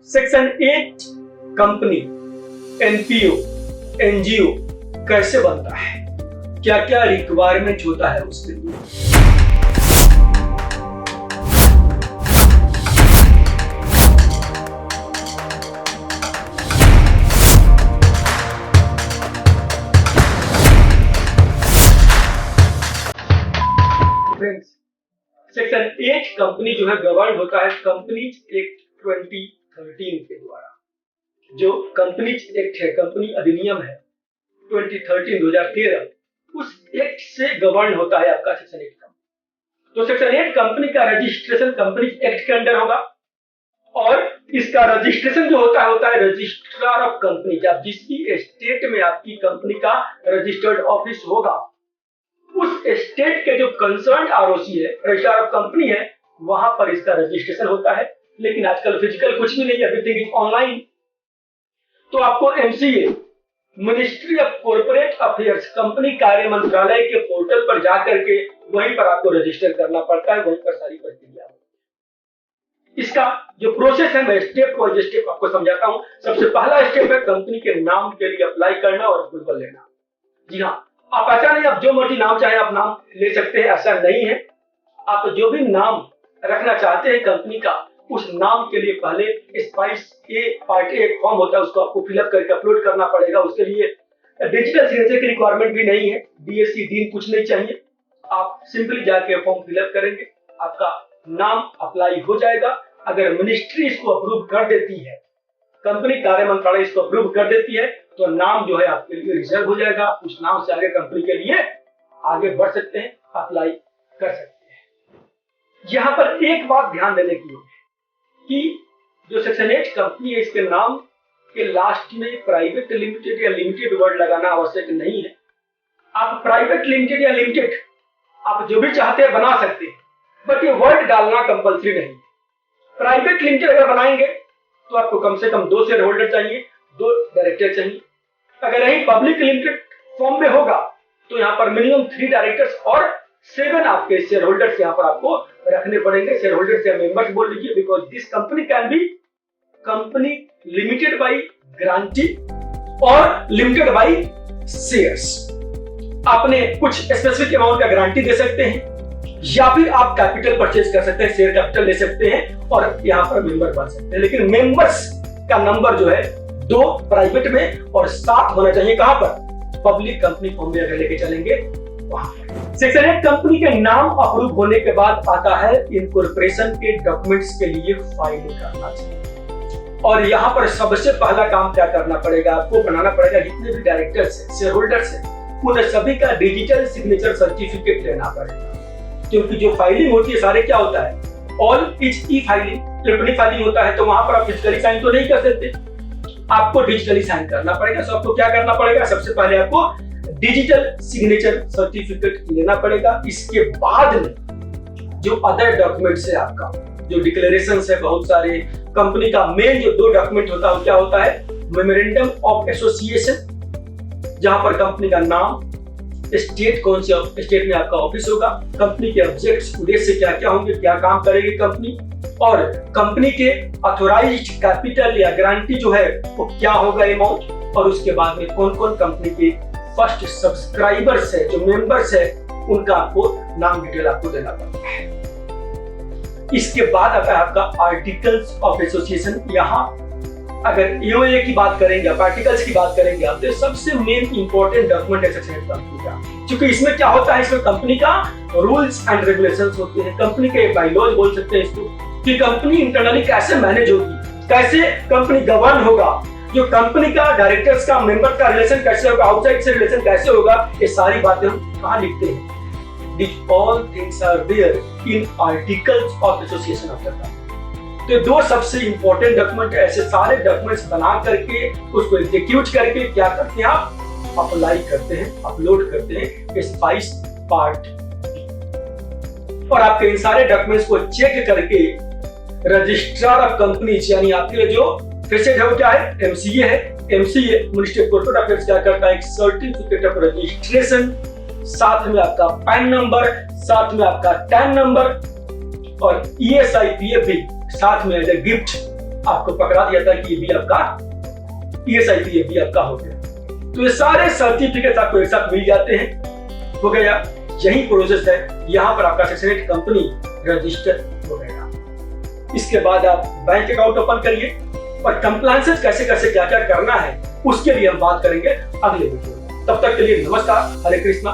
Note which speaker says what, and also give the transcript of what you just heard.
Speaker 1: Section 8 company, NPO, NGO कैसे बनता है, क्या क्या रिक्वायरमेंट होता है उसके लिए। फ्रेंड्स, सेक्शन 8 कंपनी जो है गवर्न होता है कंपनीज एक्ट 2013 के द्वारा। जो कंपनीज एक्ट है, कंपनी अधिनियम है 2013, उस एक्ट से गवर्न होता है आपका सेक्शन 8 कंपनी। तो सेक्शन 8 कंपनी का रजिस्ट्रेशन कंपनीज एक्ट के अंडर होगा और इसका रजिस्ट्रेशन जो होता है रजिस्ट्रार ऑफ कंपनी। जब जिसकी स्टेट में आपकी कंपनी का रजिस्टर्ड ऑफिस होगा, उस स्टेट के जो कंसर्न आरओसी है, रजिस्ट्रार ऑफ कंपनी है, वहां पर इसका रजिस्ट्रेशन होता है। लेकिन आजकल फिजिकल कुछ भी नहीं है, एवरीथिंग इज ऑनलाइन। तो आपको MCA, ministry of corporate affairs, company कार्य मंत्रालय के पोर्टल पर जाकर के वहीं पर आपको रजिस्टर करना पड़ता है, वहीं पर सारी प्रक्रिया। इसका जो प्रोसेस है मैं स्टेप बाय स्टेप आपको समझाता हूं। सबसे पहला स्टेप है कंपनी के नाम के लिए अप्लाई करना और अप्रूवल लेना। जी हाँ, आप ऐसा नहीं आप जो मर्जी नाम चाहे आप नाम ले सकते हैं, ऐसा नहीं है। आप जो भी नाम रखना चाहते हैं कंपनी का, उस नाम के लिए पहले spice A part A form होता है, उसको आपको फिलअप करके अपलोड करना पड़ेगा। उसके लिए डिजिटल सिग्नेचर की रिक्वायरमेंट भी नहीं है, डीएससी डीन कुछ नहीं चाहिए। आप सिंपली जाके फॉर्म फिलअप करेंगे, आपका नाम अप्लाई हो जाएगा। अगर मिनिस्ट्री इसको अप्रूव कर देती है, कंपनी कार्य मंत्रालय इसको अप्रूव कर देती है, तो नाम जो है आपके लिए रिजर्व हो जाएगा। उस नाम से आगे कंपनी के लिए आगे बढ़ सकते हैं, अप्लाई कर सकते हैं। यहां पर एक बात ध्यान देने की है कि जो सेक्शन 8 कंपनी है, इसके नाम के लास्ट में प्राइवेट लिमिटेड या लिमिटेड वर्ड लगाना आवश्यक नहीं है। आप प्राइवेट लिमिटेड या लिमिटेड आप जो भी चाहते हैं बना सकते हैं, बट ये वर्ड डालना कंपल्सरी नहीं है। प्राइवेट लिमिटेड अगर बनाएंगे तो आपको कम से कम 2 शेयर होल्डर चाहिए, 2 डायरेक्टर चाहिए। अगर यही पब्लिक लिमिटेड फॉर्म में होगा तो यहाँ पर मिनिमम 3 डायरेक्टर्स और 7 आपके शेयर होल्डर्स यहाँ पर आपको रखने पड़ेंगे। शेयर होल्डर्स या मेंबर्स बोल लीजिए, because this company can be company limited by guarantee और लिमिटेड बाई शेयर्स। आपने कुछ स्पेसिफिक अमाउंट का गारंटी दे सकते हैं या फिर आप कैपिटल परचेज कर सकते हैं, शेयर कैपिटल ले सकते हैं और यहाँ पर मेंबर बन सकते हैं। लेकिन मेंबर्स का नंबर जो है 2 प्राइवेट में और 7 होना चाहिए। कहां पर? पब्लिक कंपनी फॉर्म में अगर लेके चलेंगे वहां पर। सेक्शन 8 कंपनी के नाम अप्रूव होने के बाद आता है इनकॉर्पोरेशन के डॉक्यूमेंट्स के लिए फाइलिंग करना चाहिए। और यहाँ पर सबसे पहला काम क्या करना पड़ेगा, आपको बनाना पड़ेगा जितने भी डायरेक्टर्स हैं, शेयर होल्डर्स हैं, उन सभी का डिजिटल सिग्नेचर सर्टिफिकेट लेना पड़ेगा। क्योंकि जो फाइलिंग होती है सारे क्या होता है, all is E filing, electronic filing होता है। तो वहां पर आप फिजिकली साइन तो नहीं कर सकते, आपको डिजिटली साइन करना पड़ेगा। तो आपको क्या करना पड़ेगा, सबसे पहले आपको डिजिटल सिग्नेचर सर्टिफिकेट लेना पड़ेगा। इसके बाद में जो अदर डॉक्यूमेंट्स है, आपका जो डिक्लेरेशन है, बहुत सारे कंपनी का मेन जो 2 डॉक्यूमेंट होता है क्या होता है, मेमोरेंडम ऑफ एसोसिएशन, जहां पर कंपनी का नाम, स्टेट, कौन से स्टेट में आपका ऑफिस होगा, कंपनी के ऑब्जेक्ट्स, उद्देश्य क्या क्या होंगे, क्या काम करेगी कंपनी, और कंपनी के ऑथोराइज्ड कैपिटल या गारंटी जो है वो क्या होगा अमाउंट, और उसके बाद में कौन कौन कंपनी के फर्स्ट सब्सक्राइबर्स है, जो मेंबर्स है, उनका आपको नाम डिटेल आपको देना पड़ता है। इसके बाद आता है आपका आर्टिकल्स ऑफ एसोसिएशन। यहाँ अगर ईओए की बात करेंगे, आप आर्टिकल्स की बात करेंगे आप, तो सबसे मेन इंपॉर्टेंट डॉक्यूमेंट है सेक्शन 8 कंपनी का। क्योंकि इसमें क्या होता है, इसमें कंपनी का रूल्स एंड रेगुलेशंस होते हैं, कंपनी के बायलॉज बोल सकते हैं इसको, कि कंपनी इंटरनली कैसे मैनेज होगी, कैसे कंपनी गवर्न होगा, जो कंपनी का डायरेक्टर्स का, मेंबर का रिलेशन कैसे होगा, आउटसाइड से रिलेशन कैसे होगा, ये सारी बातें हम कहाँ लिखते हैं। These all things are there in articles of association of the company. तो 2 सबसे इंपॉर्टेंट डॉक्यूमेंट, ऐसे सारे डॉक्यूमेंट्स बना करके उसको एग्जीक्यूट करके क्या करते हैं, आप अप्लाई करते हैं, अपलोड करते हैं स्पाइस पार्ट। और आपके इन सारे डॉक्यूमेंट्स को चेक करके रजिस्ट्रार ऑफ कंपनीज, यानी आपके लिए जो फेसेट है वो क्या है, एमसीए है। MCA, ministry of corporate affairs, क्या करता है, एक सर्टिफिकेट ऑफ रजिस्ट्रेशन, साथ में आपका पैन नंबर, साथ में आपका टैन नंबर और ESI PF भी साथ में एज ए गिफ्ट आपको पकड़ा दिया था कि ये बिल आपका ESIP ये बिल आपका हो गया। तो ये सारे सर्टिफिकेट आपको एक साथ मिल जाते हैं, हो गया। यही प्रोसेस है, यहाँ पर आपका सेक्शन 8 कंपनी रजिस्टर हो गया। इसके बाद आप बैंक अकाउंट ओपन करिए और कंप्लायंसेस कैसे कैसे क्या क्या करना है उसके लिए हम बात करेंगे अगले वीडियो में। तब तक के लिए नमस्कार, हरे कृष्णा।